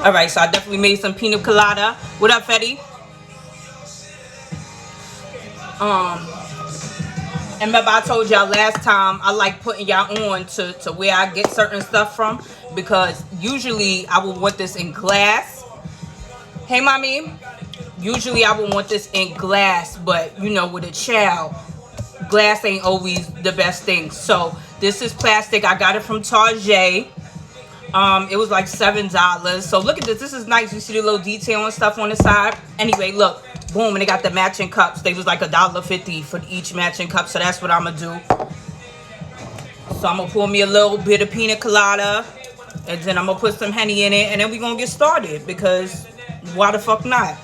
All right, so I definitely made some pina colada. What up, Fetty? And remember I told y'all last time I like putting y'all on to where I get certain stuff from, because usually I would want this in glass. Hey, mommy. Usually I would want this in glass, but you know, with a child, glass ain't always the best thing. So this is plastic. I got it from Target. It was like $7. So look at this. This is nice. You see the little detail and stuff on the side. Anyway, look. Boom. And they got the matching cups. They was like $1.50 for each matching cup. So that's what I'm going to do. So I'm going to pour me a little bit of pina colada. And then I'm going to put some Henny in it. And then we're going to get started. Because why the fuck not?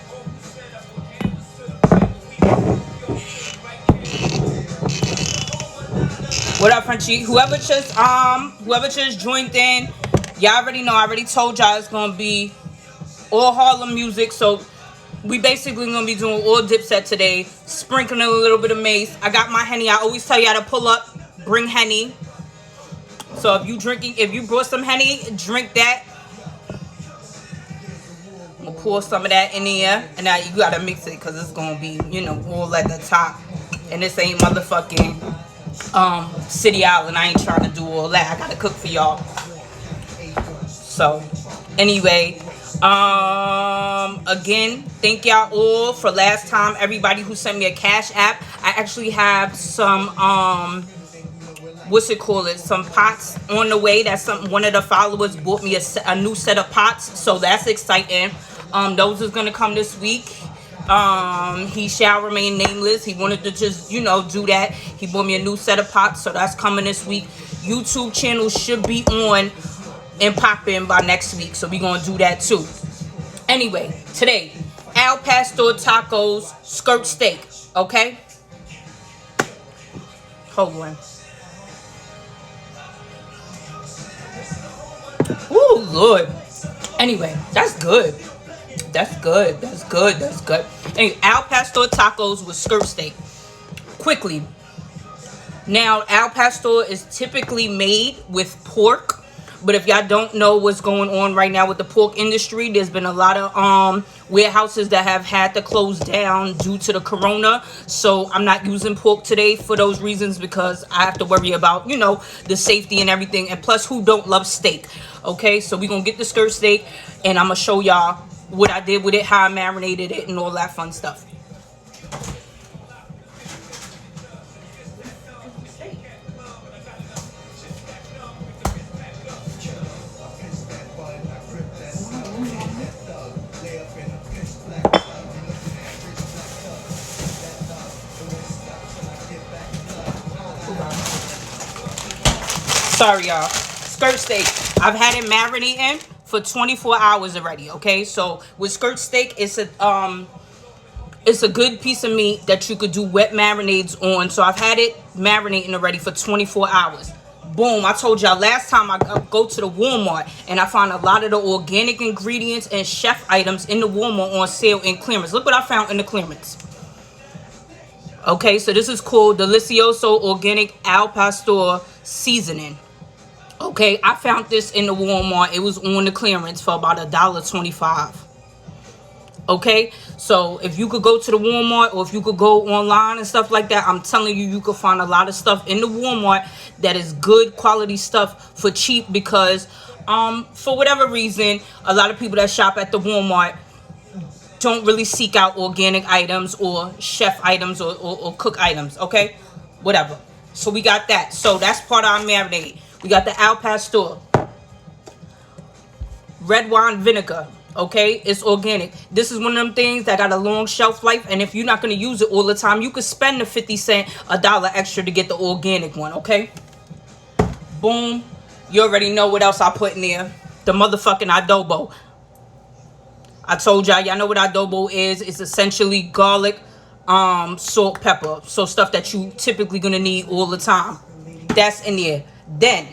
What up, Frenchie? Whoever just joined in, y'all already know. I already told y'all it's gonna be all Harlem music. So we basically gonna be doing all Dipset today, sprinkling a little bit of Mace. I got my Henny. I always tell y'all to pull up, bring Henny. So if you brought some Henny, drink that. I'm gonna pour some of that in there, and now you gotta mix it because it's gonna be, you know, all at the top. And this ain't motherfucking City Island. I ain't trying to do all that. I gotta cook for y'all. So anyway, again, thank y'all all for last time. Everybody who sent me a Cash App. I actually have some some pots on the way. That's something one of the followers bought me a new set of pots, so that's exciting. Those is gonna come this week. He shall remain nameless. He wanted to just, you know, do that. He bought me a new set of pots, so that's coming this week. YouTube channel should be on and popping by next week, so we're gonna do that too. Anyway, today, Al Pastor tacos, skirt steak. Okay, hold on. Ooh, Lord. Anyway, that's good. That's good. That's good. That's good. Anyway, Al Pastor tacos with skirt steak. Quickly. Now, Al Pastor is typically made with pork. But if y'all don't know what's going on right now with the pork industry, there's been a lot of warehouses that have had to close down due to the corona. So I'm not using pork today for those reasons, because I have to worry about, you know, the safety and everything. And plus, who don't love steak? Okay, so we're going to get the skirt steak, and I'm going to show y'all what I did with it, how I marinated it, and all that fun stuff. Sorry, y'all. Skirt steak. I've had it marinating for 24 hours already. Okay, so with skirt steak, it's a good piece of meat that you could do wet marinades on. So I've had it marinating already for 24 hours. Boom. I told y'all last time I go to the Walmart and I find a lot of the organic ingredients and chef items in the Walmart on sale in clearance. Look what I found in the clearance. Okay, so this is called Delicioso Organic Al Pastor Seasoning. Okay, I found this in the Walmart. It was on the clearance for about $1.25. Okay, so if you could go to the Walmart, or if you could go online and stuff like that, I'm telling you, you could find a lot of stuff in the Walmart that is good quality stuff for cheap, because for whatever reason, a lot of people that shop at the Walmart don't really seek out organic items or chef items or cook items. Okay, whatever. So we got that. So that's part of our marinade. We got the Al Pastor red wine vinegar. Okay, it's organic. This is one of them things that got a long shelf life, and if you're not going to use it all the time, you could spend the 50 cents, $1 extra to get the organic one. Okay, boom. You already know what else I put in there. The motherfucking adobo. I told y'all know what adobo is. It's essentially garlic, salt, pepper. So stuff that you typically going to need all the time. That's in there. Then,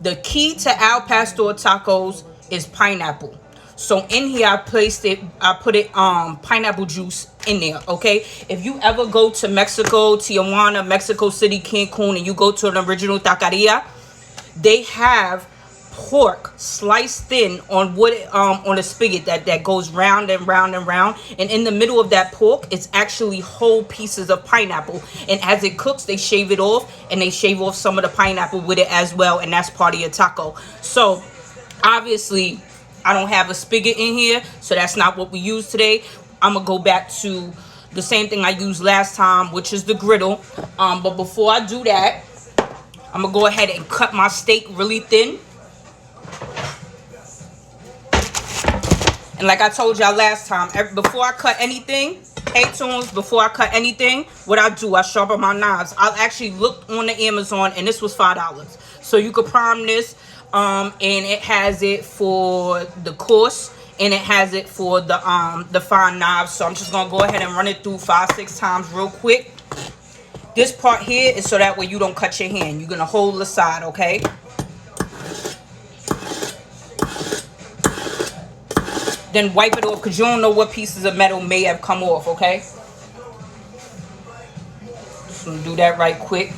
the key to Al Pastor tacos is pineapple. So in here I put it pineapple juice in there. Okay, if you ever go to Mexico, Tijuana, Mexico City, Cancun, and you go to an original taqueria, they have pork sliced thin on on a spigot that goes round and round and round, and in the middle of that pork it's actually whole pieces of pineapple, and as it cooks they shave it off, and they shave off some of the pineapple with it as well, and that's part of your taco. So obviously I don't have a spigot in here, so that's not what we use today. I'm gonna go back to the same thing I used last time, which is the griddle. But before I do that, I'm gonna go ahead and cut my steak really thin. And like I told y'all last time, before I cut anything, hey tunes, before I cut anything, what I do, I sharpen my knives. I actually looked on the Amazon, and this was $5. So you could prime this, and it has it for the coarse, and it has it for the fine knives. So I'm just gonna go ahead and run it through 5-6 times real quick. This part here is so that way you don't cut your hand. You're gonna hold the side, okay? Then wipe it off, because you don't know what pieces of metal may have come off, okay? Just gonna do that right quick.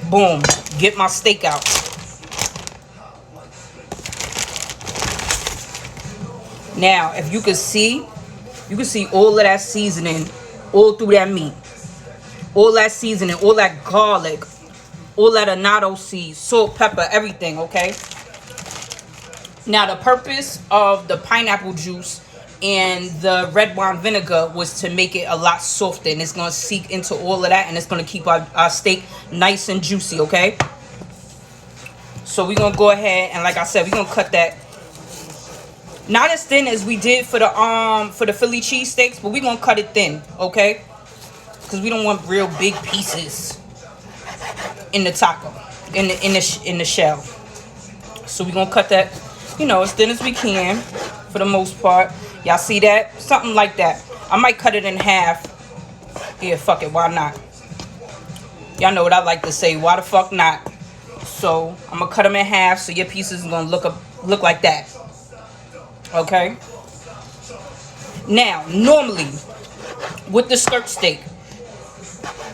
Boom. Get my steak out. Now, if you can see all of that seasoning all through that meat. All that seasoning, all that garlic, all that annatto seeds, salt, pepper, everything, okay? Now, the purpose of the pineapple juice and the red wine vinegar was to make it a lot softer, and it's going to seep into all of that, and it's going to keep our steak nice and juicy, okay? So we're going to go ahead, and like I said, we're going to cut that not as thin as we did for the Philly cheesesteaks, but we're going to cut it thin, okay? Because we don't want real big pieces in the taco, in the shell. So we're going to cut that, you know, as thin as we can for the most part. Y'all see that? Something like that. I might cut it in half. Yeah, fuck it. Why not? Y'all know what I like to say. Why the fuck not? So I'm going to cut them in half so your pieces are going to look like that. Okay? Now, normally, with the skirt steak,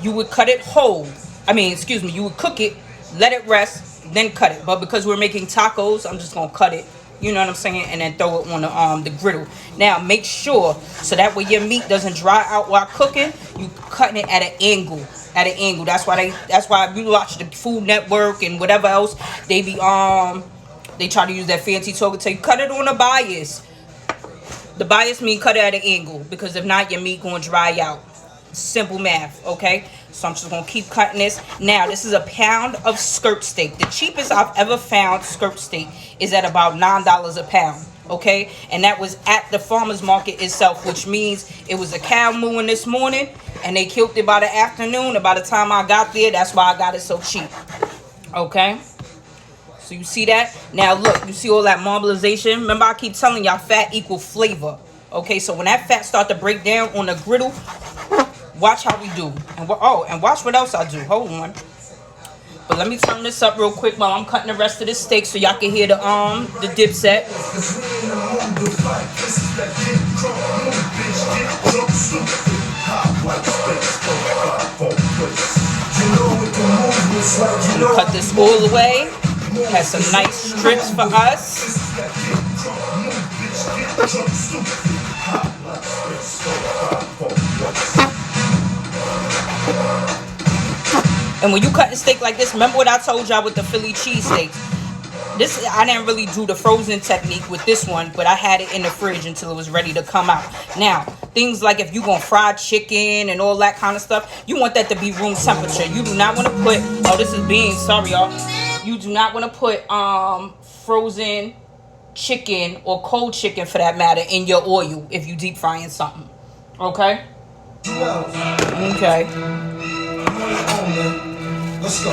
you would cut it whole. You would cook it, let it rest, then cut it. But because we're making tacos, I'm just going to cut it, you know what I'm saying, and then throw it on the griddle. Now, make sure, so that way your meat doesn't dry out while cooking, you cutting it at an angle. That's why you watch the Food Network and whatever else, they try to use that fancy talk and say, cut it on a bias. The bias mean cut it at an angle, because if not, your meat going to dry out. Simple math, okay? So I'm just going to keep cutting this. Now, this is a pound of skirt steak. The cheapest I've ever found skirt steak is at about $9 a pound, okay? And that was at the farmer's market itself, which means it was a cow mooing this morning, and they killed it by the afternoon. And by the time I got there, that's why I got it so cheap, okay? So you see that? Now, look, you see all that marbleization? Remember, I keep telling y'all fat equal flavor, okay? So when that fat start to break down on the griddle, watch how we do. And watch what else I do. Hold on. But let me turn this up real quick while I'm cutting the rest of this steak so y'all can hear the dip set. Cut this all away. Has some nice strips for us. And when you cut the steak like this, remember what I told y'all with the Philly cheesesteaks. I didn't really do the frozen technique with this one, but I had it in the fridge until it was ready to come out. Now, things like if you're going to fry chicken and all that kind of stuff, you want that to be room temperature. You do not want to put, this is beans, sorry y'all. You do not want to put frozen chicken or cold chicken for that matter in your oil if you deep frying something. Okay? Okay. Let's go.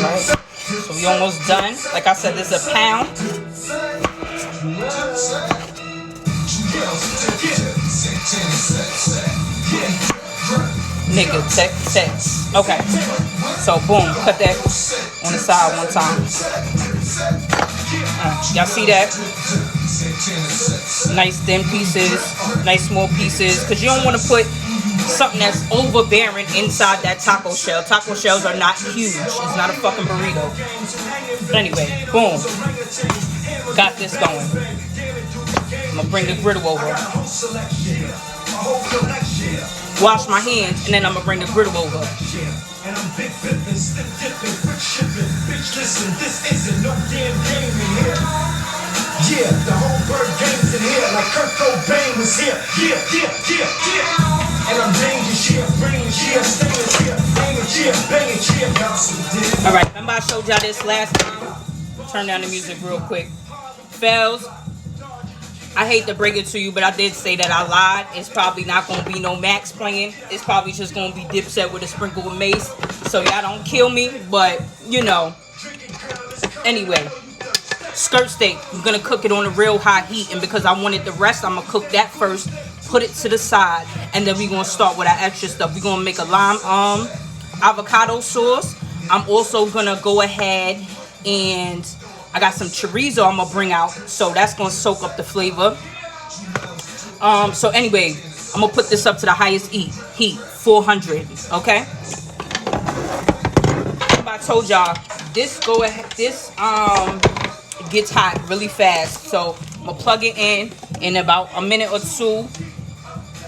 Alright, so we almost done. Like I said, this is a pound. Nigga, text. Okay. So boom, cut that on the side one time. Y'all see that? Nice thin pieces, nice small pieces, because you don't want to put something that's overbearing inside that taco shell. Taco shells are not huge. It's not a fucking burrito. Anyway, boom. Got this going. I'm gonna bring the griddle over. Wash my hands, and then I'm gonna bring the griddle over. Yeah, the whole bird game's in here, like Kurt Cobain was here. And I'm Alright, remember I showed y'all this last time? Turn down the music real quick. Fells, I hate to break it to you, but I did say that I lied. It's probably not going to be no Max playing. It's probably just going to be Dipset with a sprinkle of mace. So y'all don't kill me, but, you know. Anyway, skirt steak. I'm going to cook it on a real high heat. And because I wanted the rest, I'm going to cook that first. Put it to the side. And then we're going to start with our extra stuff. We're going to make a lime avocado sauce. I'm also going to go ahead and I got some chorizo I'm going to bring out. So that's going to soak up the flavor. So anyway, I'm going to put this up to the highest heat. 400. Okay? I told y'all, this gets hot really fast. So I'm going to plug it in about a minute or two.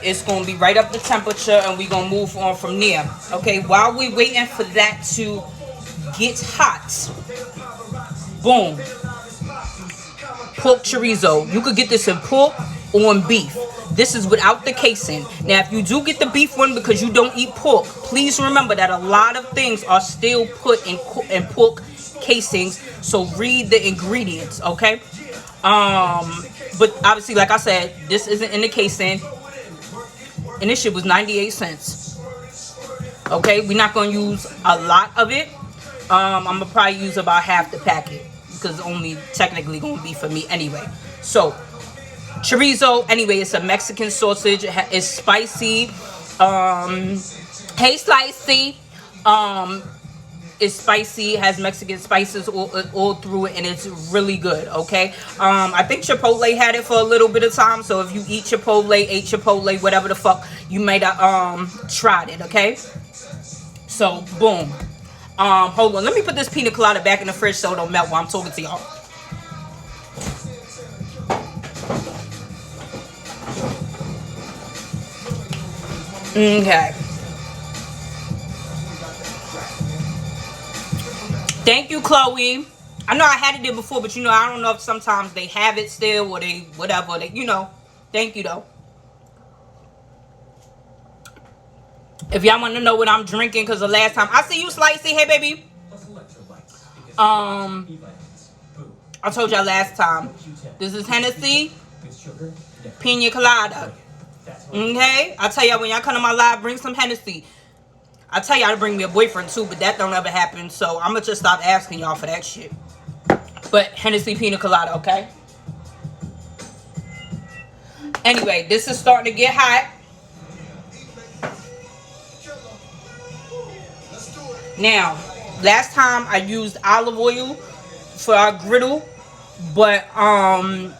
It's going to be right up the temperature and we're going to move on from there. Okay, while we're waiting for that to get hot, boom, pork chorizo. You could get this in pork or in beef. This is without the casing. Now, if you do get the beef one because you don't eat pork, please remember that a lot of things are still put in pork casings. So read the ingredients, okay? But obviously, like I said, this isn't in the casing. And this shit was 98 cents. Okay, we're not going to use a lot of it. I'm going to probably use about half the packet. Because it's only technically going to be for me anyway. So, chorizo, anyway, it's a Mexican sausage. It's spicy. Hey, Slicey. It's spicy. It has Mexican spices all through it. And it's really good, okay? I think Chipotle had it for a little bit of time. So, if you eat Chipotle, ate Chipotle, whatever the fuck, you might have tried it, okay? So, boom. Hold on. Let me put this pina colada back in the fridge so it don't melt while I'm talking to y'all. Okay. Thank you, Chloe. I know I had it there before, but you know, I don't know if sometimes they have it still or they whatever. They, you know. Thank you, though. If y'all want to know what I'm drinking, because the last time I see you, Slicey, hey baby. I told y'all last time. This is Hennessy, pina colada. Okay, I tell y'all when y'all come to my live, bring some Hennessy. I tell y'all to bring me a boyfriend too, but that don't ever happen. So I'm gonna just stop asking y'all for that shit. But Hennessy pina colada, okay. Anyway, this is starting to get hot. Now, last time I used olive oil for our griddle, but olive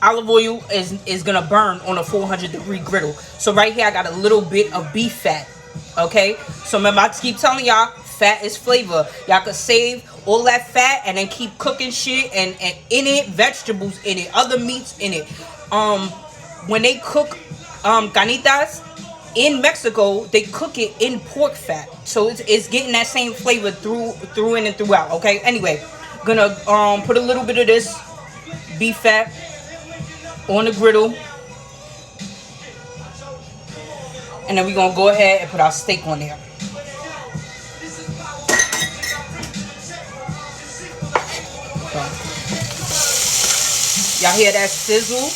oil is gonna burn on a 400-degree griddle. So right here I got a little bit of beef fat. Okay, so remember I keep telling y'all, fat is flavor. Y'all could save all that fat and then keep cooking shit and in it, vegetables in it, other meats in it. When they cook carnitas in Mexico, they cook it in pork fat, so it's getting that same flavor through in and throughout. Okay, anyway, gonna put a little bit of this beef fat on the griddle, and then we're gonna go ahead and put our steak on there. Y'all hear that sizzle?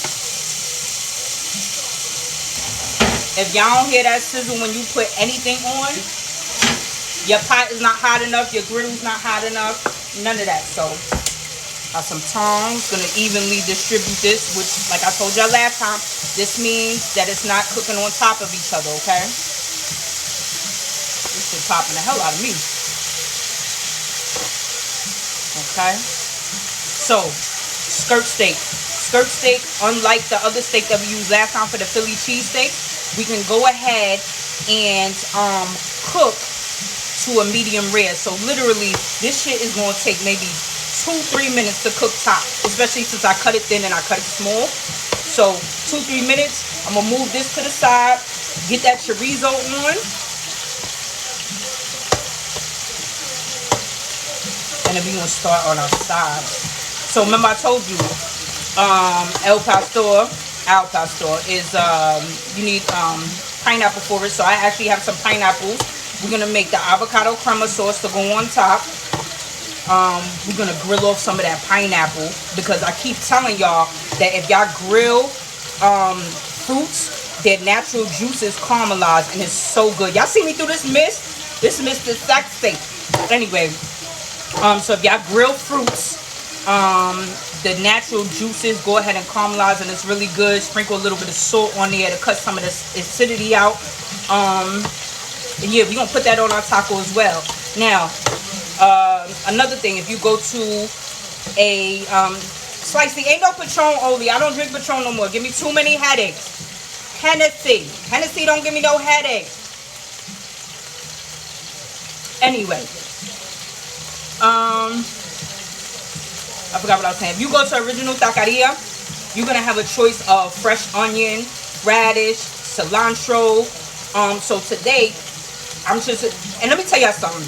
If y'all don't hear that sizzle when you put anything on, your pot is not hot enough, your griddle's not hot enough, none of that. So, got some tongs, gonna evenly distribute this, which, like I told y'all last time, this means that it's not cooking on top of each other, okay? This is popping the hell out of me. Okay? So, skirt steak. Skirt steak, unlike the other steak that we used last time for the Philly cheesesteak, we can go ahead and cook to a medium rare. So literally, this shit is gonna take maybe 2-3 minutes to cook top, especially since I cut it thin and I cut it small. So 2-3 minutes. I'm gonna move this to the side, get that chorizo on, and then we're gonna start on our sides. So remember I told you, al pastor is you need pineapple for it. So I actually have some pineapples. We're gonna make the avocado crema sauce to go on top. We're gonna grill off some of that pineapple, because I keep telling y'all that if y'all grill fruits, their natural juices caramelize, and it's so good. Y'all see me through this mist? This mist is sexy. Anyway, so if y'all grill fruits, the natural juices go ahead and caramelize, and it's really good. Sprinkle a little bit of salt on there to cut some of the acidity out. And yeah, we're gonna put that on our taco as well. Now, another thing, if you go to a Slicey, ain't no Patron only. I don't drink Patron no more. Give me too many headaches. Hennessy don't give me no headaches. Anyway, I forgot what I was saying. If you go to Original Taqueria, you're gonna have a choice of fresh onion, radish, cilantro. So today, I'm just, and let me tell y'all something.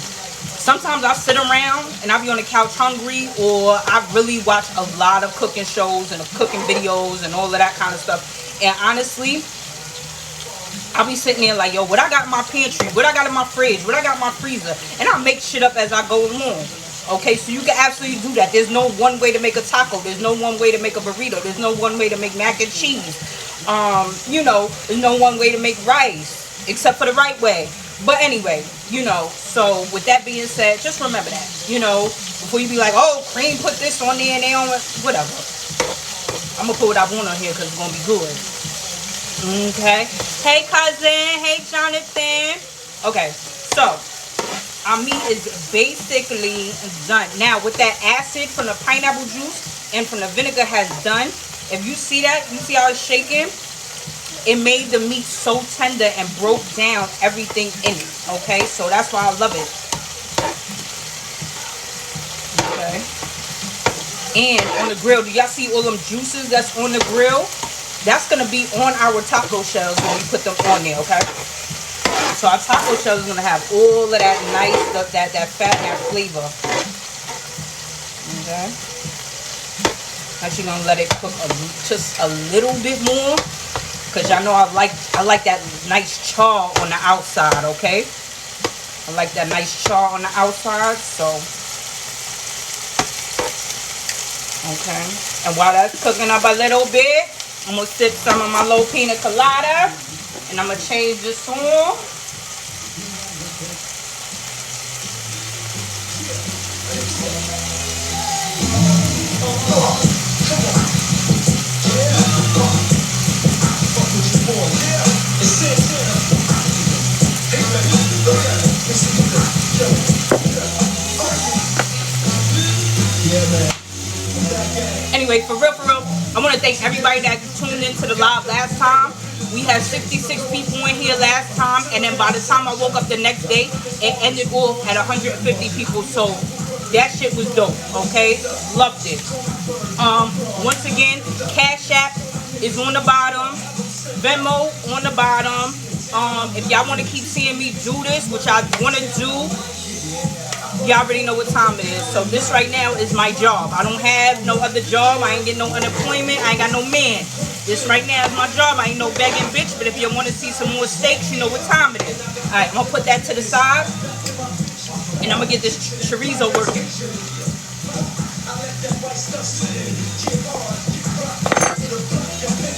Sometimes I sit around and I'll be on the couch hungry, or I really watch a lot of cooking shows and cooking videos and all of that kind of stuff. And honestly, I'll be sitting there like, yo, what I got in my pantry, what I got in my fridge, what I got in my freezer, and I'll make shit up as I go along. Okay, so you can absolutely do that. There's no one way to make a taco. There's no one way to make a burrito. There's no one way to make mac and cheese. You know, there's no one way to make rice, except for the right way. But anyway, you know, so with that being said, just remember that, you know, before you be like, oh, Cream put this on there and they on, whatever. I'm going to put what I want on here because it's going to be good. Okay. Hey, cousin. Hey, Jonathan. Okay, so our meat is basically done. Now, with that acid from the pineapple juice and from the vinegar has done, if you see that, you see how it's shaking? It made the meat so tender and broke down everything in it. Okay, so that's why I love it. Okay. And on the grill, do y'all see all them juices that's on the grill? That's gonna be on our taco shells when we put them on there, okay? So our taco shells is gonna have all of that nice stuff, that fat and that flavor. Okay. Actually gonna let it cook just a little bit more, because y'all know I like that nice char on the outside, okay? I like that nice char on the outside, so. Okay. And while that's cooking up a little bit, I'm going to sip some of my low pina colada. And I'm going to change this on. Anyway, for real, I want to thank everybody that tuned into the live last time. We had 66 people in here last time, and then by the time I woke up the next day, it ended off at 150 people. So that shit was dope, okay? Loved it. Once again, Cash App is on the bottom, Venmo on the bottom. If y'all want to keep seeing me do this, which I want to do, y'all already know what time it is. So this right now is my job. I don't have no other job. I ain't getting no unemployment. I ain't got no man. This right now is my job. I ain't no begging bitch. But if you want to see some more steaks, you know what time it is. Alright, I'm going to put that to the side. And I'm going to get this chorizo working.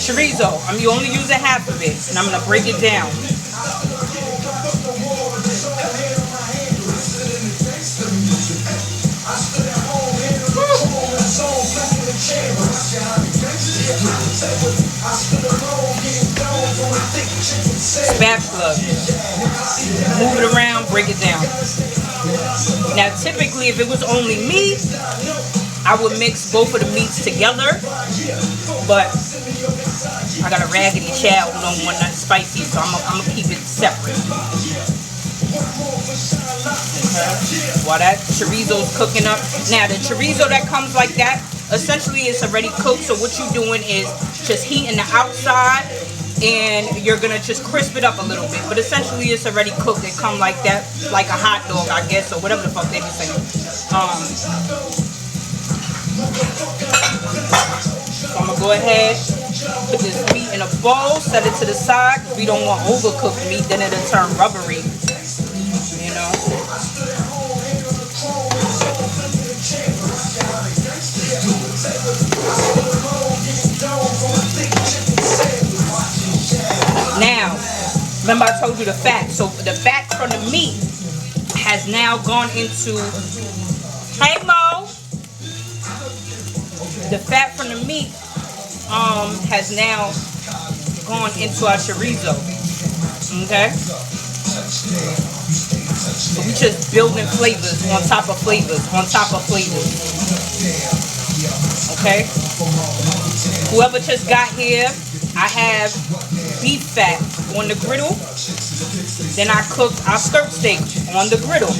Chorizo. I'm only using half of it. And I'm going to break it down. Spatula. Move it around, break it down. Now typically if it was only me, I would mix both of the meats together, but I got a raggedy child who don't want nothing spicy, so I'm gonna keep it separate. Okay. While that chorizo's cooking up. Now the chorizo that comes like that, essentially it's already cooked. So what you're doing is just heating the outside, and you're gonna just crisp it up a little bit. But essentially it's already cooked. It come like that, like a hot dog, I guess, or whatever the fuck they be saying. So I'm gonna go ahead, put this meat in a bowl, set it to the side. We don't want overcooked meat, then it'll turn rubbery. You know. Now, remember I told you the fat. So the fat from the meat has now gone into, hey Mo, the fat from the meat has now gone into our chorizo. Okay? So we just building flavors on top of flavors on top of flavors. Okay? Whoever just got here, I have beef fat on the griddle. Then I cooked our skirt steak on the griddle.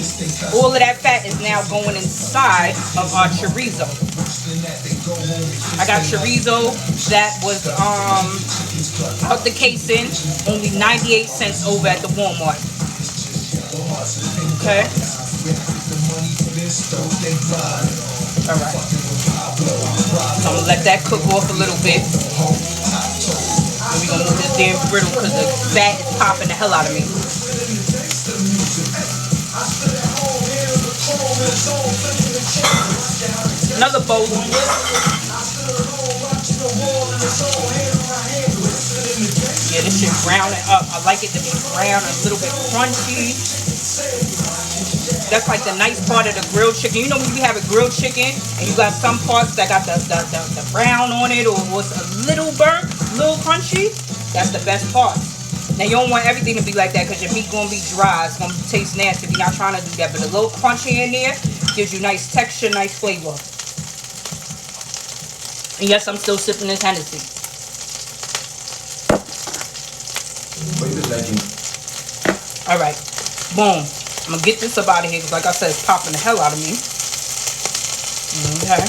All of that fat is now going inside of our chorizo. I got chorizo that was out the casing, only 98 cents over at the Walmart. Okay. Alright. So I'm gonna let that cook off a little bit. And we're gonna move this damn griddle because the fat is popping the hell out of me. Another bowl on this. Yeah, this shit browning up. I like it to be brown, a little bit crunchy. That's like the nice part of the grilled chicken. You know when you have a grilled chicken and you got some parts that got the brown on it, or was a little burnt, a little crunchy? That's the best part. Now you don't want everything to be like that because your meat gonna be dry. It's gonna taste nasty. We're not trying to do that. But a little crunchy in there gives you nice texture, nice flavor. And yes, I'm still sipping this Hennessy. Alright. Boom. I'm gonna get this up out of here because, like I said, it's popping the hell out of me. Okay.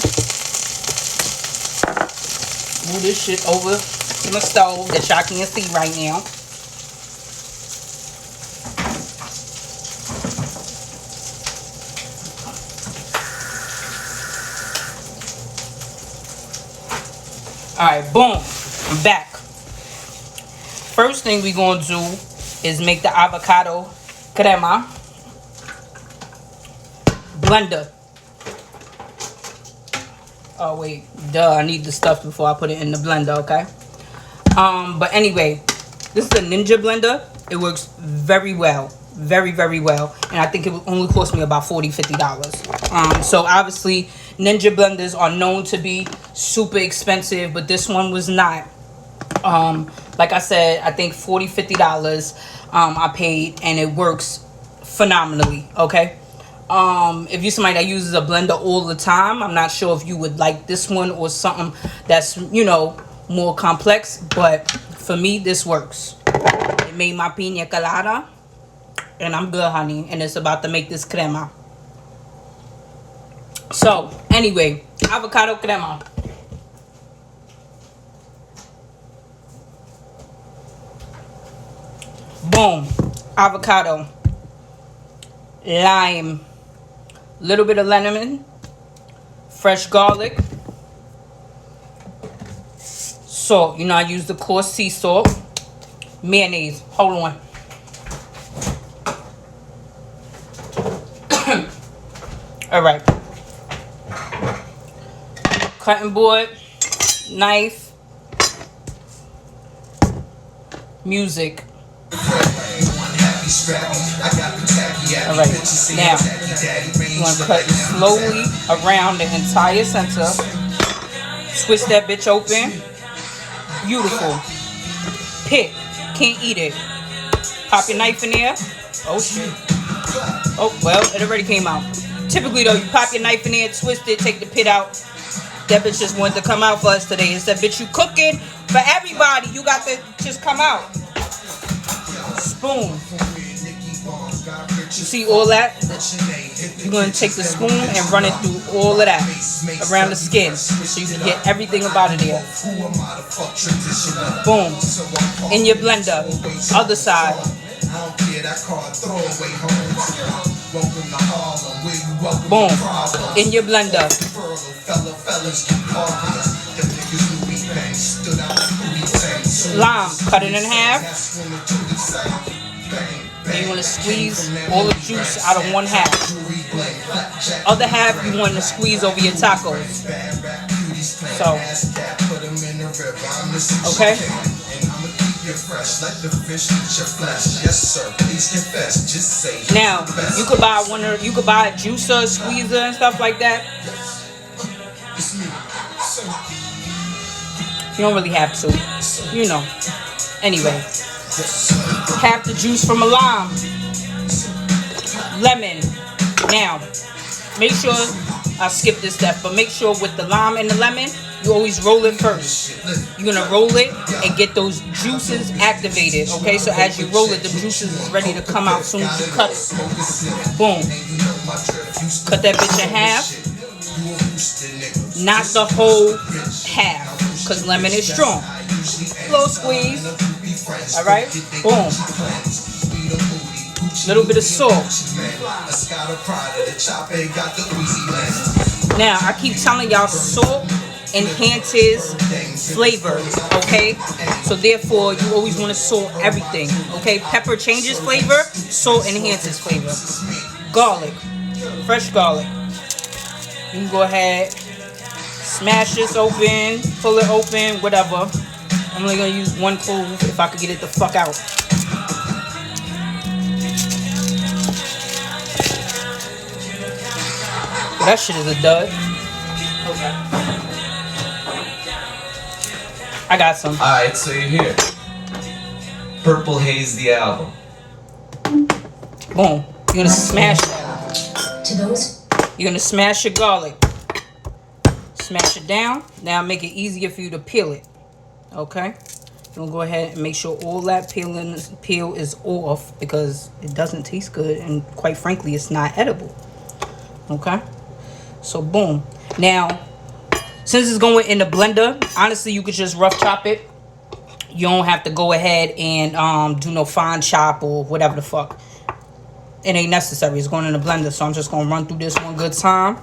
Move this shit over to my stove that y'all can't see right now. Alright, boom. I'm back. First thing we're gonna do is make the avocado crema. Blender. Oh wait, duh, I need the stuff before I put it in the blender, okay? But anyway, this is a Ninja blender. It works very well. Very, very well. And I think it only cost me about $40–50. So obviously Ninja blenders are known to be super expensive, but this one was not. Like I said, I think $40–50 I paid, and it works phenomenally, okay? If you're somebody that uses a blender all the time, I'm not sure if you would like this one or something that's, you know, more complex, but for me, this works. It made my piña colada, and I'm good, honey, and it's about to make this crema. So, anyway, avocado crema. Boom. Avocado. Lime. Little bit of lemon. Fresh garlic. Salt. You know, I use the coarse sea salt. Mayonnaise. Hold on. Alright. Cutting board. Knife. Music. Alright, now you want to cut slowly around the entire center. Twist that bitch open. Beautiful. Pick. Can't eat it. Pop your knife in there. Oh shit. Oh, well, it already came out. Typically though, you pop your knife in there, twist it, take the pit out. That bitch just wanted to come out for us today. It's that bitch you cooking for everybody. You got to just come out. Boom. You see all that? You're going to take the spoon and run it through all of that around the skin so you can get everything up out of there. Boom. In your blender. Other side. Boom. In your blender. Lime. Cut it in half. And you want to squeeze all the juice out of one half. Other half you want to squeeze over your tacos. So, okay. Now you could buy you could buy a juicer, squeezer, and stuff like that. You don't really have to, you know. Anyway. Half the juice from a lime. Lemon. Now, make sure, I skipped this step, but make sure with the lime and the lemon, you always roll it first. You're going to roll it and get those juices activated, okay? So as you roll it, the juices is ready to come out as soon as you cut it. Boom. Cut that bitch in half. Not the whole half, because lemon is strong. Little squeeze. Alright? Boom. Little bit of salt. Now, I keep telling y'all, salt enhances flavor, okay? So therefore, you always want to salt everything, okay? Pepper changes flavor, salt enhances flavor. Garlic. Fresh garlic. You can go ahead, smash this open, pull it open, whatever. I'm only going to use one clove if I could get it the fuck out. That shit is a dud. Okay. I got some. Alright, so you're here. Purple Haze the album. Boom. You're going to smash that. To those? You're going to smash your garlic. Smash it down. Now make it easier for you to peel it. Okay, you'll go ahead and make sure all that peel is off because it doesn't taste good and quite frankly it's not edible. Okay, so boom. Now since it's going in the blender, honestly you could just rough chop it. You don't have to go ahead and do no fine chop or whatever the fuck. It ain't necessary. It's going in the blender, so I'm just gonna run through this one good time.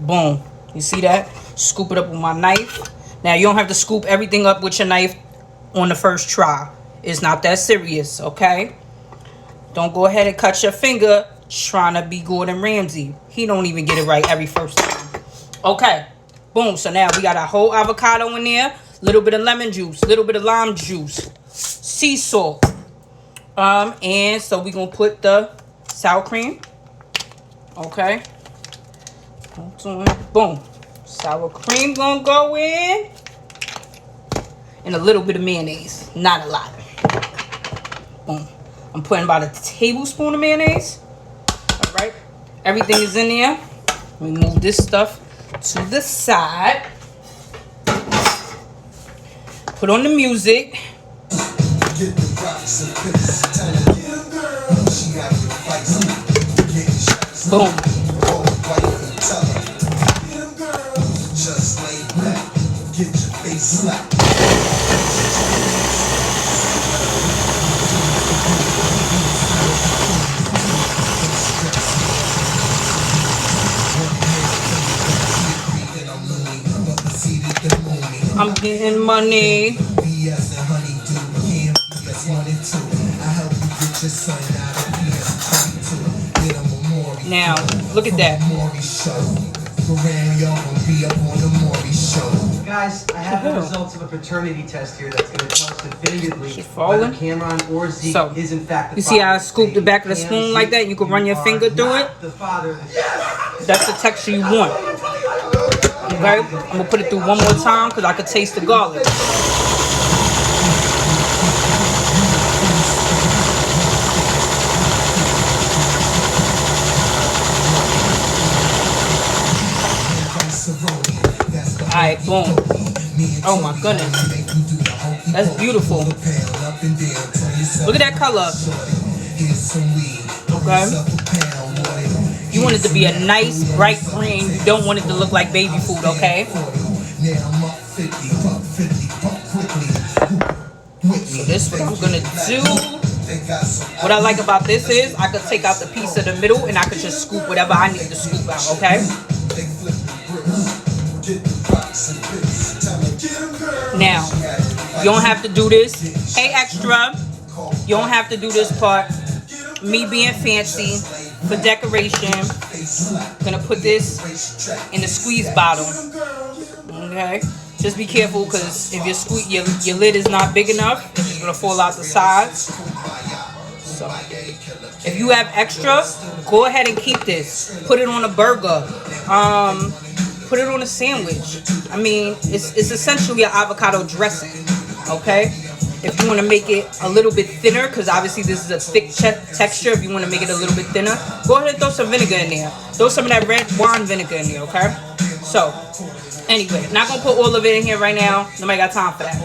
Boom. You see that? Scoop it up with my knife. Now, you don't have to scoop everything up with your knife on the first try. It's not that serious, okay? Don't go ahead and cut your finger trying to be Gordon Ramsay. He don't even get it right every first time. Okay. Boom. So now we got a whole avocado in there. Little bit of lemon juice. Little bit of lime juice. Sea salt. And so we're going to put the sour cream. Okay. Boom. Sour cream gonna go in. And a little bit of mayonnaise. Not a lot. Boom. I'm putting about a tablespoon of mayonnaise. Alright. Everything is in there. We move this stuff to the side. Put on the music. Boom. I'm getting money. Now, look at that. Guys, I have the results of a paternity test here that's going to tell us definitively She's whether falling. Cameron or Zeke is in fact the You see how I father. scooped the back of the spoon like that? You can run your finger through it. The father. That's the texture you want. Okay? I'm going to put it through one more time because I could taste the garlic. Alright, boom. Oh my goodness. That's beautiful. Look at that color. Okay. You want it to be a nice bright green. You don't want it to look like baby food, okay? So this is what I'm gonna do. What I like about this is I could take out the piece of the middle and I could just scoop whatever I need to scoop out, okay? Now, you don't have to do this. Hey, extra. You don't have to do this part. Me being fancy for decoration. I'm gonna put this in the squeeze bottle. Okay? Just be careful because if your lid is not big enough, it's just gonna fall out the sides. So, if you have extra, go ahead and keep this. Put it on a burger. Put it on a sandwich. I mean, it's essentially an avocado dressing. Okay? If you want to make it a little bit thinner, because obviously this is a thick texture, if you want to make it a little bit thinner, go ahead and throw some vinegar in there. Throw some of that red wine vinegar in there, okay? So, anyway, not going to put all of it in here right now. Nobody got time for that.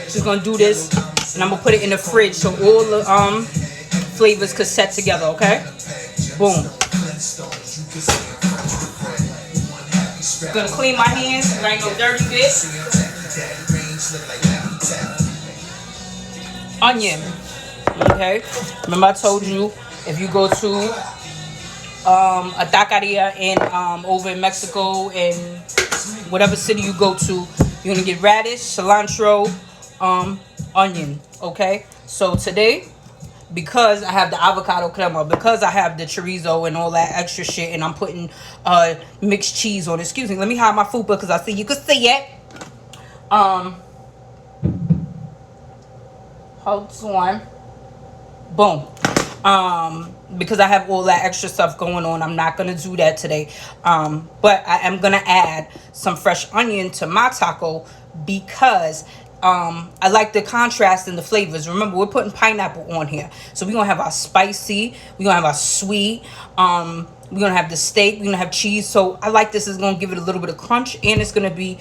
Just going to do this, and I'm going to put it in the fridge so all the flavors could set together, okay? Boom. Gonna clean my hands, there ain't no dirty bit. Onion. Okay. Remember I told you if you go to a taqueria in over in Mexico and whatever city you go to, you're gonna get radish, cilantro, onion. Okay. So today, because I have the avocado crema, because I have the chorizo and all that extra shit, and I'm putting mixed cheese on it. Excuse me, let me hide my food because I see you can see it. Hold on. Boom. Because I have all that extra stuff going on, I'm not gonna do that today. But I am gonna add some fresh onion to my taco because I like the contrast in the flavors. Remember, we're putting pineapple on here. So we're going to have our spicy. We're going to have our sweet. We're going to have the steak. We're going to have cheese. So I like this. It's going to give it a little bit of crunch. And it's going to be,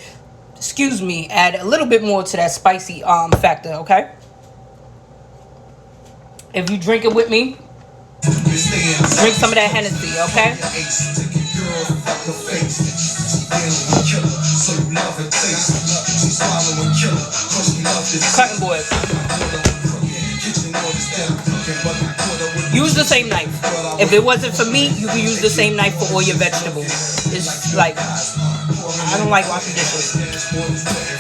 add a little bit more to that spicy factor, okay? If you drink it with me, drink some of that Hennessy, okay? Cutting board. Use the same knife. If it wasn't for meat, you can use the same knife for all your vegetables. It's like, I don't like washing dishes.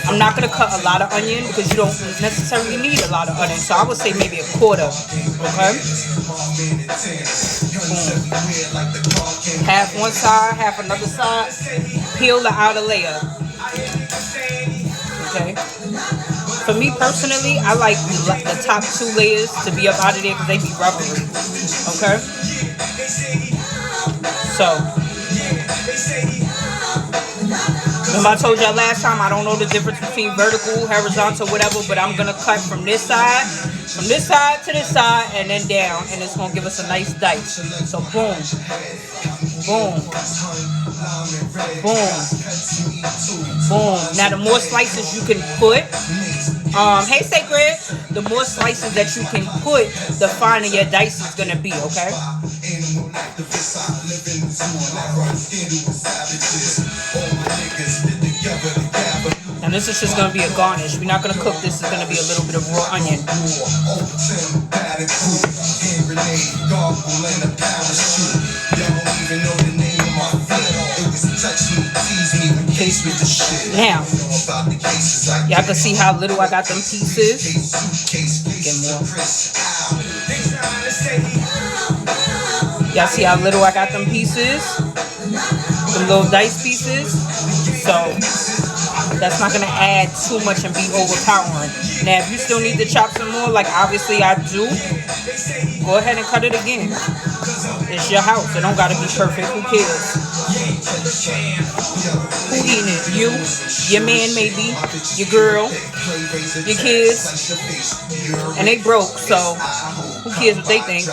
I'm not going to cut a lot of onion because you don't necessarily need a lot of onion. So I would say maybe a quarter. Okay? Boom. Half one side, half another side. Peel the outer layer. Okay? For me personally, I like the top 2 layers to be up out of there because they be rubbery. Okay? So, remember I told y'all last time, I don't know the difference between vertical, horizontal, whatever, but I'm going to cut from this side to this side, and then down, and it's going to give us a nice dice. So, boom. Boom. Boom. Boom. Now, the more slices you can put, hey, Sacred, the more slices that you can put, the finer your dice is going to be, okay? And this is just going to be a garnish. We're not going to cook. This is going to be a little bit of raw onion. Now, y'all can see how little I got them pieces. Get more. Y'all see how little I got them pieces? Them little dice pieces. So, that's not going to add too much and be overpowering. Now, if you still need to chop some more, like obviously I do, go ahead and cut it again. It's your house. It don't got to be perfect. Who cares? Who eating it? You? Your man maybe? Your girl? Your kids? And they broke, so who cares what they think?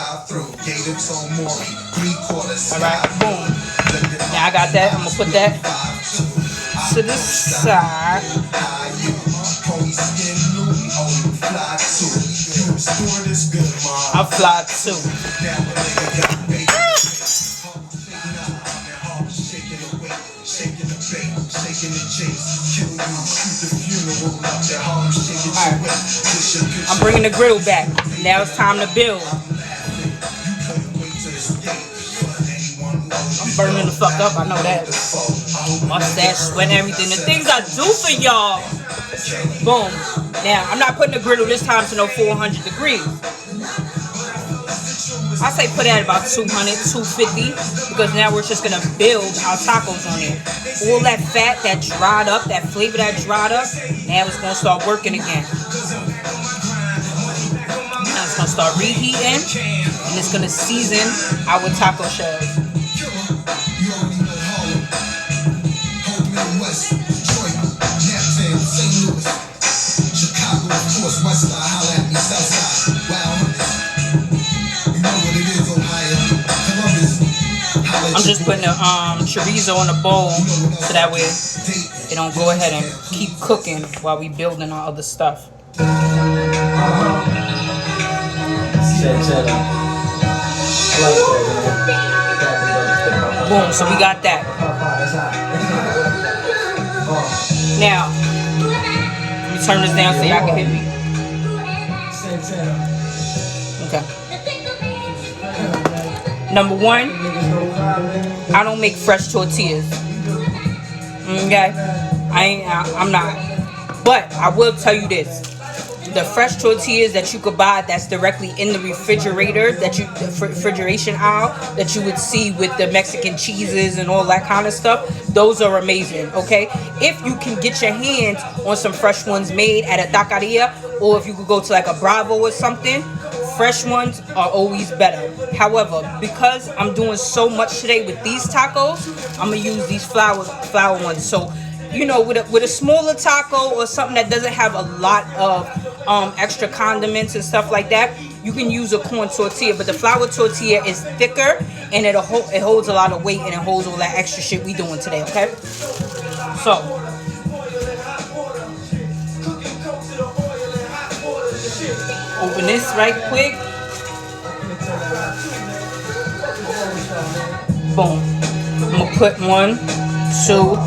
Alright, boom. Now I got that. I'm going to put that to the side. I fly too. Alright. I'm bringing the grill back. Now it's time to build. I'm burning the fuck up, I know that. Mustache, sweat, and everything. The things I do for y'all. Boom. Now, I'm not putting the griddle this time to no 400 degrees. I say put it at about 200, 250, because now we're just going to build our tacos on it. All that fat that dried up, that flavor that dried up, now it's going to start working again. Now it's going to start reheating, and it's going to season our taco shells. I'm just putting the chorizo in the bowl so that way it don't go ahead and keep cooking while we building our other stuff. Boom, so we got that. Now, let me turn this down so y'all can hear me. Okay. Number one, I don't make fresh tortillas. Okay? I'm not. But I will tell you this. The fresh tortillas that you could buy that's directly in the refrigerator, the refrigeration aisle that you would see with the Mexican cheeses and all that kind of stuff, those are amazing, okay? If you can get your hands on some fresh ones made at a taqueria, or if you could go to like a Bravo or something, fresh ones are always better. However, because I'm doing so much today with these tacos, I'm gonna use these flour ones. So, you know, with a smaller taco or something that doesn't have a lot of extra condiments and stuff like that, you can use a corn tortilla. But the flour tortilla is thicker and it holds a lot of weight and it holds all that extra shit we doing today. Okay, so open this right quick. Boom. I'm gonna put 1, 2,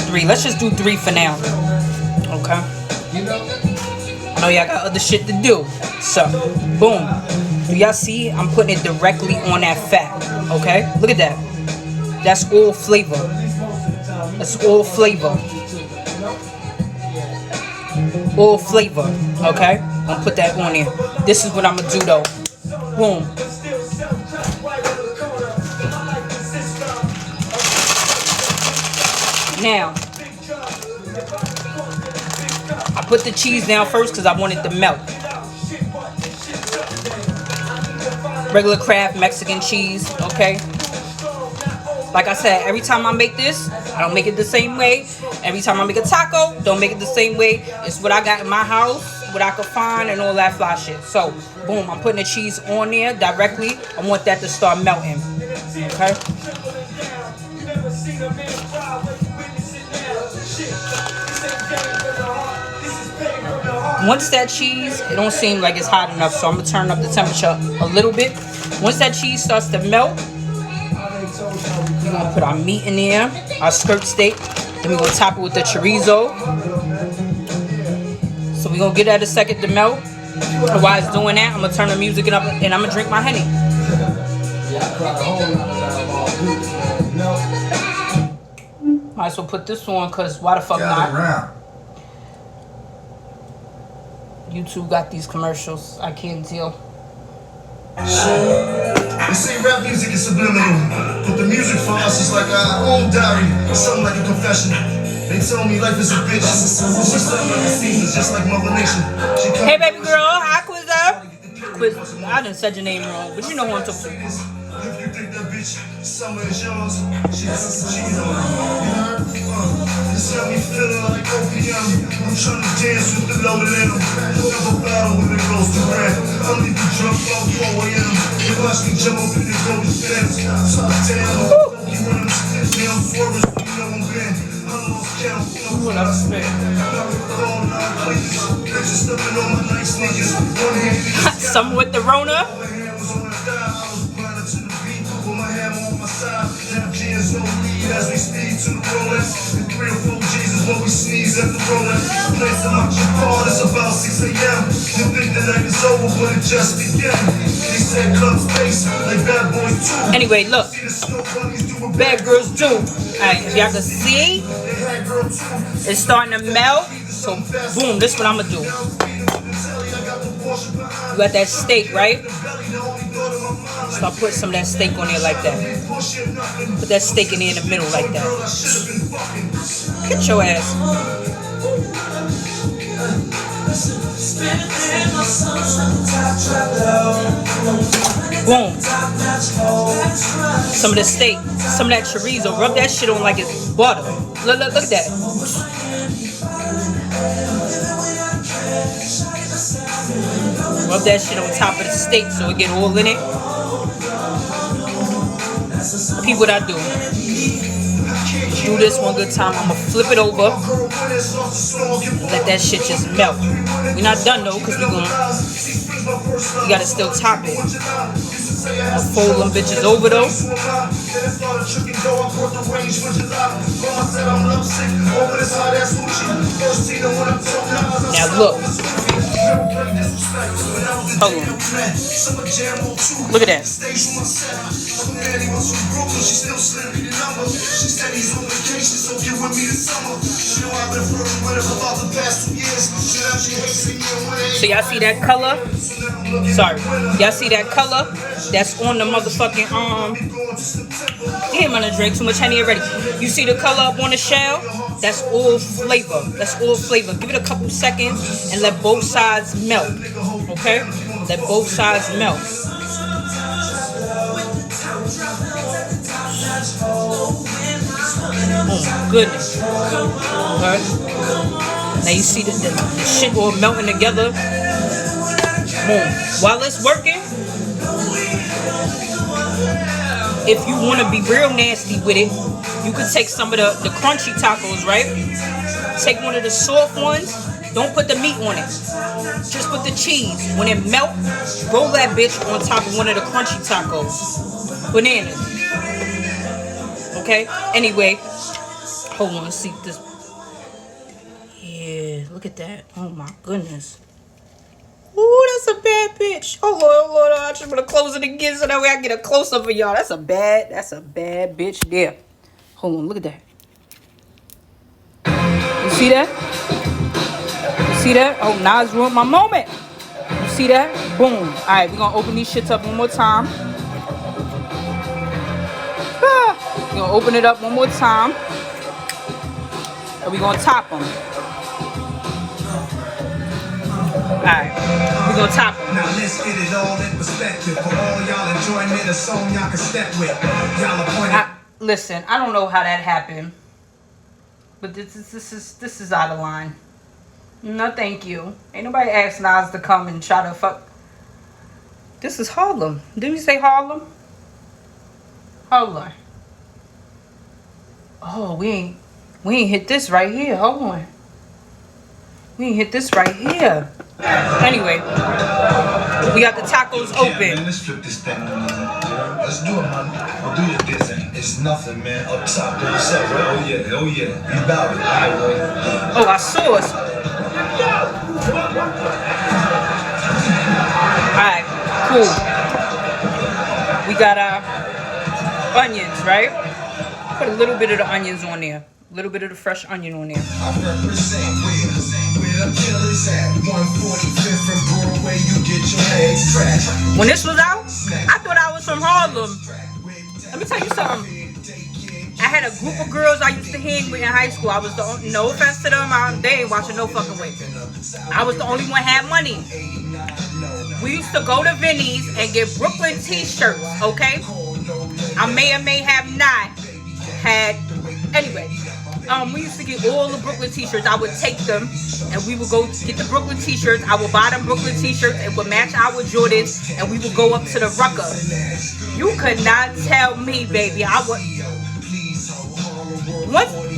3. Let's just do 3 for now. Okay. I know y'all got other shit to do. So, boom. Do y'all see? I'm putting it directly on that fat. Okay? Look at that. That's all flavor. That's all flavor. All flavor. Okay? I'm gonna put that on there. This is what I'm gonna do though. Boom. Now, I put the cheese down first because I want it to melt. Regular Kraft Mexican cheese, okay? Like I said, every time I make this, I don't make it the same way. Every time I make a taco, don't make it the same way. It's what I got in my house, what I could find, and all that fly shit. So, boom, I'm putting the cheese on there directly. I want that to start melting, okay? Once that cheese, it don't seem like it's hot enough, so I'm gonna turn up the temperature a little bit. Once that cheese starts to melt, we're gonna put our meat in there, our skirt steak, then we're gonna top it with the chorizo. So we're gonna get that a second to melt. And while it's doing that, I'm gonna turn the music up and I'm gonna drink my honey. Might as well put this on, cause why the fuck not? YouTube got these commercials. I can't deal. They say rap music is subliminal, but the music for us is like our own diary, something like a confession. They tell me life is a bitch. It's just like the seasons, just like Mother Nation. Hey baby girl, hi Quizza. I done said your name wrong, but you know who I'm talking about. If you think that bitch, summer is yours, she's on it's got me feeling like opium. I'm trying to dance with the loaded animal. Never battle when it goes to rap. I'll leave you drunk off 4 a.m. You watch me jump up in the golden steps. Top down, you run them. Now I'm forest, you know I'm bent. I lost What I spent. Some with the Rona. As we speed to the Rolex, and 3 or 4 Jesus when we sneeze at the Rolex. Place them out your car, it's about 6 a.m. You think the night is over, but it just began. They said club space, like bad boys too. Anyway, look. Bad girls do. Alright, y'all can see it's starting to melt. So boom, this is what I'm gonna do. You got that steak, right? So I'll put some of that steak on there like that. Put that steak in there in the middle like that. Get your ass. Boom. Some of the steak, some of that chorizo. Rub that shit on like it's butter. Look at that. Rub that shit on top of the steak so it get all in it. Peep what I do. Do this one good time. I'm gonna flip it over. Let that shit just melt. We're not done though, cause we gotta still top it. I'll fold them bitches over though. Now look. Hold on. Look at that. So y'all see that color? Sorry. Y'all see that color? That's on the motherfucking damn, I done drank too much honey already. You see the color up on the shell? That's all flavor. That's all flavor. Give it a couple seconds and let both sides melt. Okay? Let both sides melt. Oh my goodness. Okay. Now you see the shit all melting together. Boom. While it's working, if you want to be real nasty with it, you could take some of the crunchy tacos, right? Take one of the soft ones. Don't put the meat on it. Just put the cheese. When it melts, roll that bitch on top of one of the crunchy tacos. Bananas. Okay? Anyway, hold on. See this. Yeah, look at that. Oh my goodness. Ooh, that's a bad bitch. Oh Lord, I just want to close it again so that way I get a close up of y'all. That's a bad bitch there. Hold on, look at that. You see that? You see that? Oh, Nas ruined my moment. You see that? Boom. All right, we're gonna open these shits up one more time. We're gonna open it up one more time, and we're gonna top them. Alright, we're gonna top them. Now let's get it all in perspective. For all y'all enjoyment, a song y'all can step with. Y'all appointed. Listen, I don't know how that happened, but this is out of line. No, thank you. Ain't nobody asked Nas to come and try to fuck. This is Harlem. Didn't we say Harlem? Hold on. Oh, we ain't hit this right here. Hold on. We ain't hit this right here. Anyway, we got the tacos open. Yeah, man, let's flip this thing. Let's do it, man. We'll do your thing. It's nothing, man. Up top, do yourself, right? Oh yeah. You bout it. All right, boy. Oh, our sauce. Alright, cool. We got our onions, right? Put a little bit of the onions on there. A little bit of the fresh onion on there. I represent where the killers at. 145th and Broadway, you get your legs trapped. When this was out, I thought I was from Harlem. Let me tell you something. I had a group of girls I used to hang with in high school. I was the only, no offense to them, they ain't watching no fucking way. I was the only one had money. We used to go to Vinny's and get Brooklyn t-shirts, okay? I may or may have not had, anyway. We used to get all the Brooklyn t-shirts. I would take them and we would go get the Brooklyn t-shirts. I would buy them Brooklyn t-shirts. It would match our Jordans and we would go up to the Rucker. You could not tell me, baby.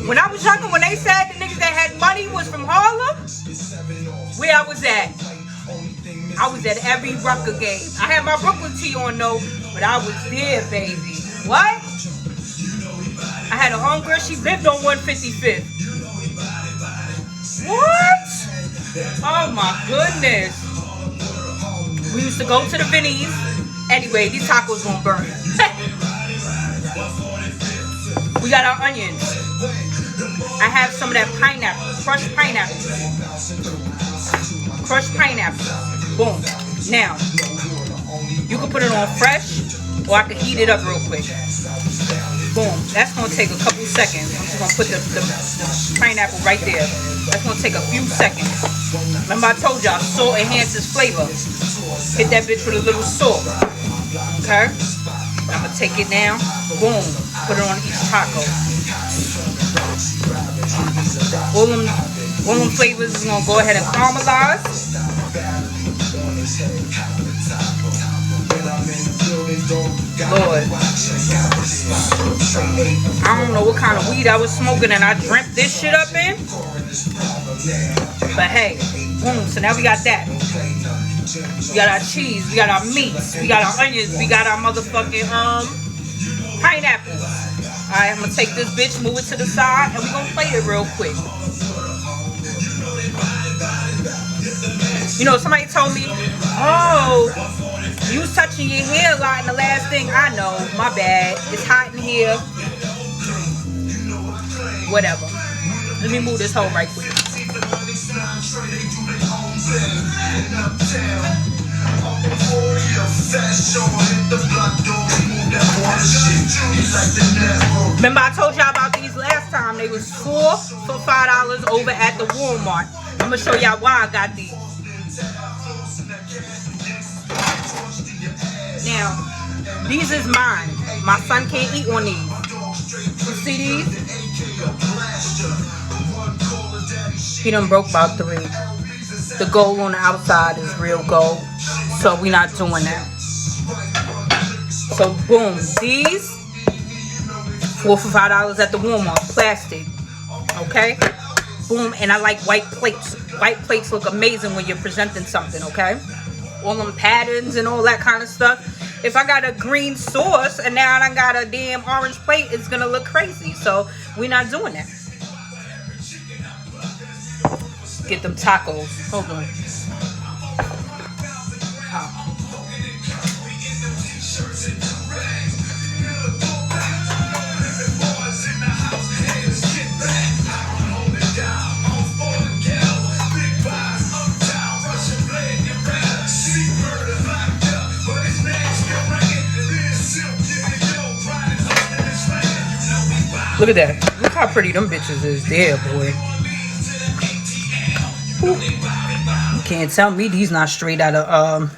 When I was younger, when they said the niggas that had money was from Harlem, where I was at every Rucker game. I had my Brooklyn tee on though, but I was there, baby. What? I had a homegirl, she lived on 155th. What? Oh my goodness. We used to go to the Vinny's. Anyway, these tacos gonna burn. We got our onions. I have some of that pineapple, crushed pineapple. Crushed pineapple. Boom. Now, you can put it on fresh, or I can heat it up real quick. Boom. That's gonna take a couple seconds. I'm just gonna put the pineapple right there. That's gonna take a few seconds. Remember I told y'all, salt enhances flavor. Hit that bitch with a little salt. Okay? I'm gonna take it now. Boom. Put it on each taco. All them flavors is gonna go ahead and caramelize. Lord. I don't know what kind of weed I was smoking and I dreamt this shit up in. But hey, boom. So now we got that. We got our cheese, we got our meats, we got our onions, we got our motherfucking pineapple. Alright, I'm gonna take this bitch, move it to the side, and we gonna plate it real quick. You know, somebody told me, oh, you was touching your hair a lot in the last thing. I know, my bad. It's hot in here. Whatever. Let me move this hole right quick. Remember I told y'all about these last time. They was 4 for $5 over at the Walmart. I'm gonna show y'all why I got these. Now, these is mine. My son can't eat on these. You see these? He done broke about 3. The gold on the outside is real gold, so we not doing that. So boom, these 4 for $5 at the Walmart, plastic. Okay, boom, and I like white plates. White plates look amazing when you're presenting something. Okay, all them patterns and all that kind of stuff. If I got a green sauce and now I got a damn orange plate, it's gonna look crazy. So we not doing that. Get them tacos. Hold on. Oh. Look at that. Look how pretty them bitches is there, boy. You can't tell me these not straight out of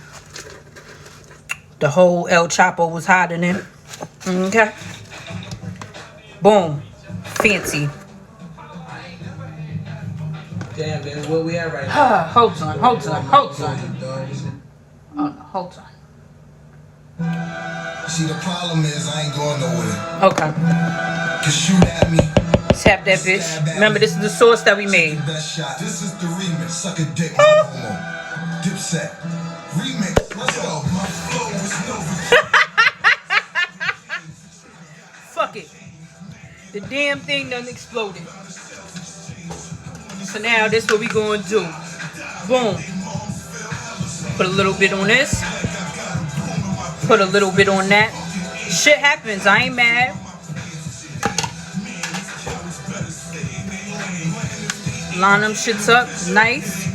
the whole El Chapo was hiding in. Okay. Boom. Fancy. Damn, man, where we at right now? Hold on. Oh, no, hold on. See, the problem is I ain't going nowhere. Okay. Cause shoot at me. Tap that bitch. Remember, this is the sauce that we made. This is the remix. Suck a dick. Dipset. Remix. Let's go. My flow is no. Fuck it. The damn thing done exploded. So now this what we gonna do. Boom. Put a little bit on this. Put a little bit on that. Shit happens. I ain't mad. Line them shits up. Nice.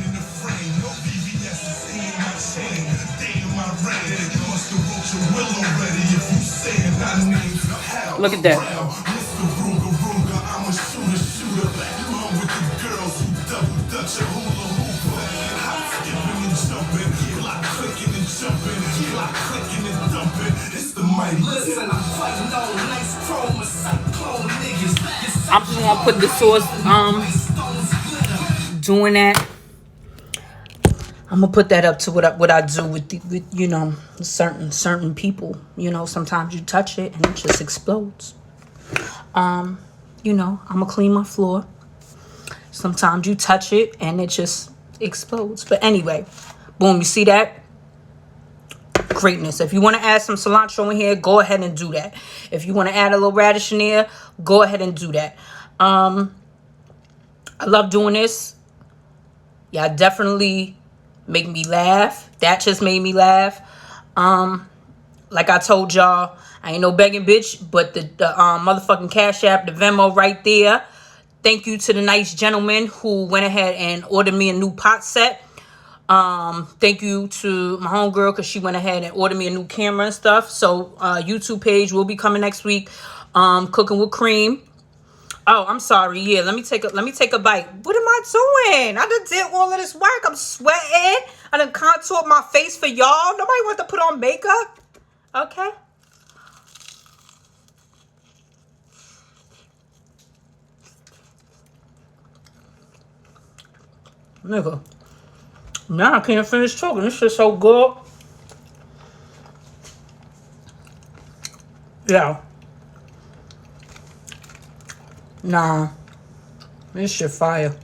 Look at that. I'm just gonna put the sauce doing that. I'm gonna put that up to what I do with you know, certain people. You know, sometimes you touch it and it just explodes. you know, I'm going to clean my floor. Sometimes you touch it and it just explodes. But anyway, boom, you see that? Greatness. If you want to add some cilantro in here, go ahead and do that. If you want to add a little radish in there, go ahead and do that. I love doing this. Y'all definitely make me laugh. That just made me laugh. Like I told y'all, I ain't no begging bitch, but the motherfucking Cash App, the Venmo right there. Thank you to the nice gentleman who went ahead and ordered me a new pot set. Thank you to my homegirl because she went ahead and ordered me a new camera and stuff. So YouTube page will be coming next week. Cooking with Cream. Oh, I'm sorry. Yeah, let me take a bite. What am I doing? I done did all of this work. I'm sweating. I done contoured my face for y'all. Nobody want to put on makeup. Okay. Nigga. Now I can't finish talking. This shit's so good. Yeah. Nah. This shit fire.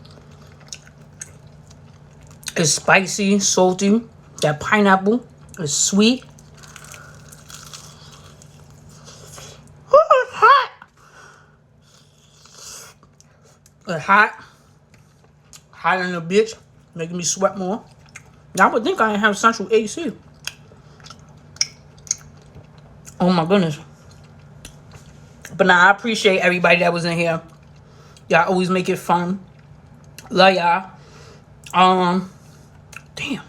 It's spicy, salty. That pineapple is sweet. Oh, it's hot. It's hot. Hot in the bitch. Making me sweat more. Now, I would think I didn't have central AC. Oh my goodness. But nah, I appreciate everybody that was in here. Y'all always make it fun. Love y'all. Damn.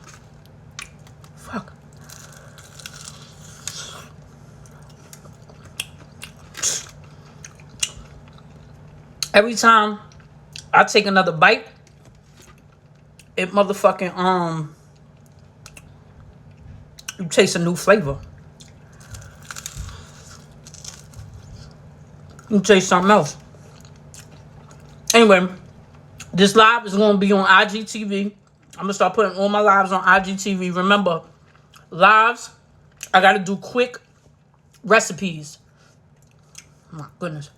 Fuck. Every time I take another bite, it motherfucking you taste a new flavor. You taste something else. Anyway, this live is going to be on IGTV. I'm going to start putting all my lives on IGTV. Remember, lives, I got to do quick recipes. Oh my goodness.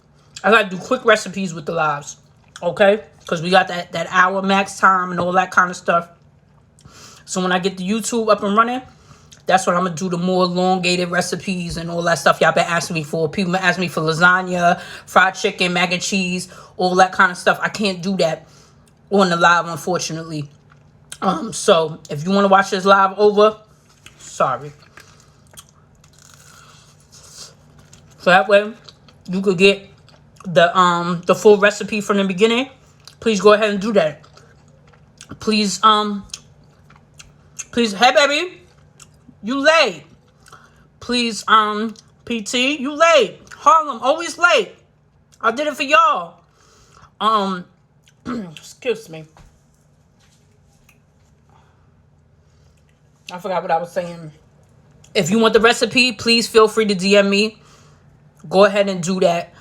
I got to do quick recipes with the lives. Okay? Because we got that hour max time and all that kind of stuff. So when I get the YouTube up and running, that's what I'm going to do, the more elongated recipes and all that stuff y'all been asking me for. People been asking me for lasagna, fried chicken, mac and cheese, all that kind of stuff. I can't do that on the live, unfortunately. So if you want to watch this live over, sorry. So that way you could get the full recipe from the beginning. Please go ahead and do that. Please, hey baby. You late. Please, PT, you late. Harlem, always late. I did it for y'all. Excuse me. I forgot what I was saying. If you want the recipe, please feel free to DM me. Go ahead and do that.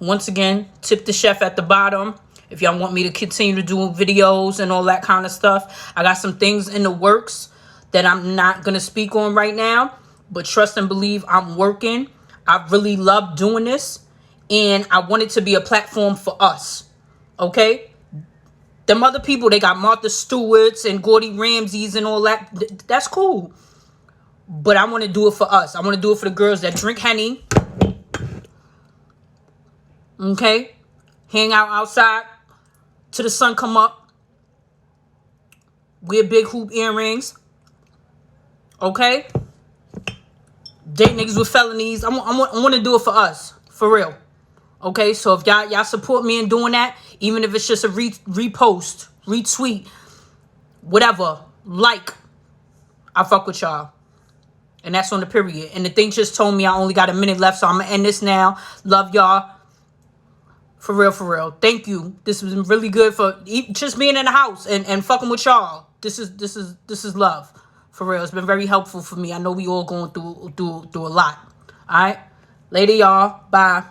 Once again, tip the chef at the bottom. If y'all want me to continue to do videos and all that kind of stuff. I got some things in the works that I'm not going to speak on right now. But trust and believe I'm working. I really love doing this. And I want it to be a platform for us. Okay? Them other people, they got Martha Stewart's and Gordy Ramsay's and all that. That's cool. But I want to do it for us. I want to do it for the girls that drink Henny. Okay? Hang out outside till the sun come up. Wear big hoop earrings. Okay? Date niggas with felonies. I want to do it for us. For real. Okay? So if y'all support me in doing that, even if it's just a repost, retweet, whatever, like, I fuck with y'all. And that's on the period. And the thing just told me I only got a minute left, so I'm going to end this now. Love y'all. For real, for real. Thank you. This has been really good for just being in the house and fucking with y'all. This is love. For real. It's been very helpful for me. I know we all going through a lot. All right? Later, y'all. Bye.